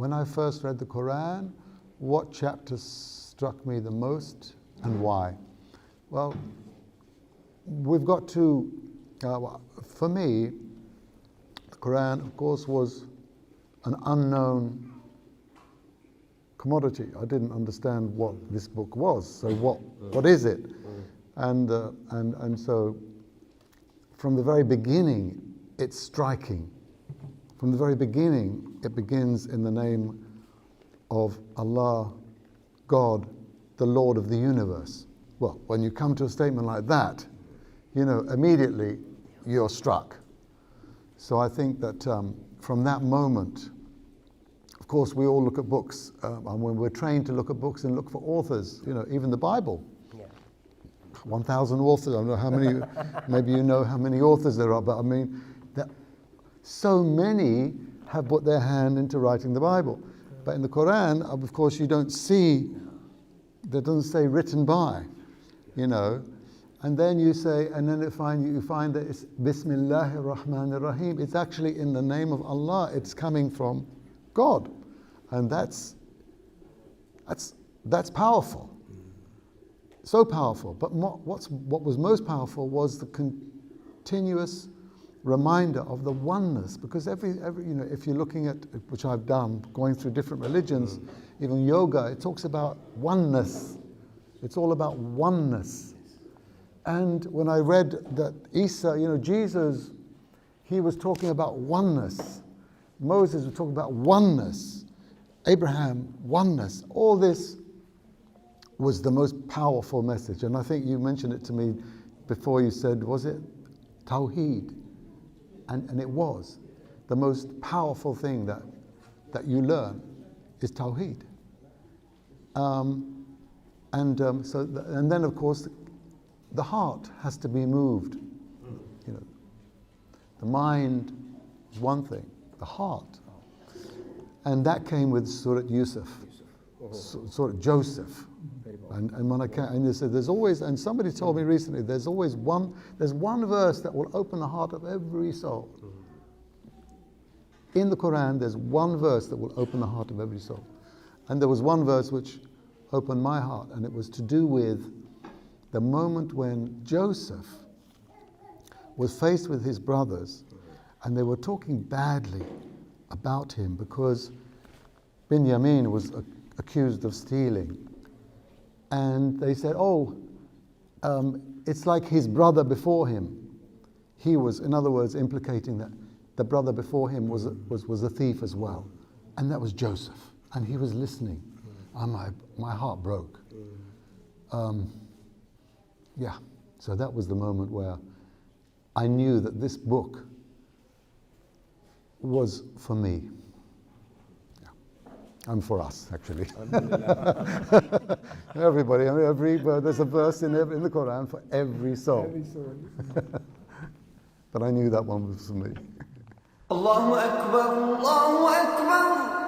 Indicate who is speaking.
Speaker 1: when I first read the Quran, what chapter struck me the most and why? Well, we've got to, for me, the Quran, of course, was an unknown commodity. I didn't understand what this book was. So what is it? And so from the very beginning, it's striking. From the very beginning, it begins in the name of Allah, God, the Lord of the universe. Well, when you come to a statement like that, you know, immediately you're struck. So I think that from that moment, of course, we all look at books, and when we're trained to look at books and look for authors, you know, even the Bible. 1,000 authors, I don't know how many, maybe you know how many authors there are, but I mean, so many have put their hand into writing the Bible. But in the Quran, of course, you don't see, that doesn't say written by, you know. And then you say, and then you find that it's Bismillahir Rahmanir Rahim. It's actually in the name of Allah. It's coming from God. And that's powerful. So powerful. But what was most powerful was the continuous reminder of the oneness, because every you know, if you're looking at, which I've done, going through different religions, even yoga, it talks about oneness. It's all about oneness. And when I read that Isa, you know, Jesus, he was talking about oneness. Moses was talking about oneness. Abraham, oneness. All this was the most powerful message. And I think you mentioned it to me before. You said, was it Tawheed? And it was. The most powerful thing that you learn is Tawheed. And then, of course, the heart has to be moved. You know, the mind is one thing, the heart. And that came with Surah Yusuf, Surah Joseph. And when I came, and they said, there's always, and somebody told me recently, there's one verse that will open the heart of every soul. In the Quran, there's one verse that will open the heart of every soul. And there was one verse which opened my heart, and it was to do with the moment when Joseph was faced with his brothers, and they were talking badly about him because Binyamin was accused of stealing. And they said, it's like his brother before him. He was, in other words, implicating that the brother before him was a thief as well. And that was Joseph. And he was listening. And my heart broke. Yeah, so that was the moment where I knew that this book was for me. And for us, actually. Everybody, I mean, there's a verse in the Quran for every soul. Every soul. But I knew that one was for me. Allahu Akbar, Allahu Akbar.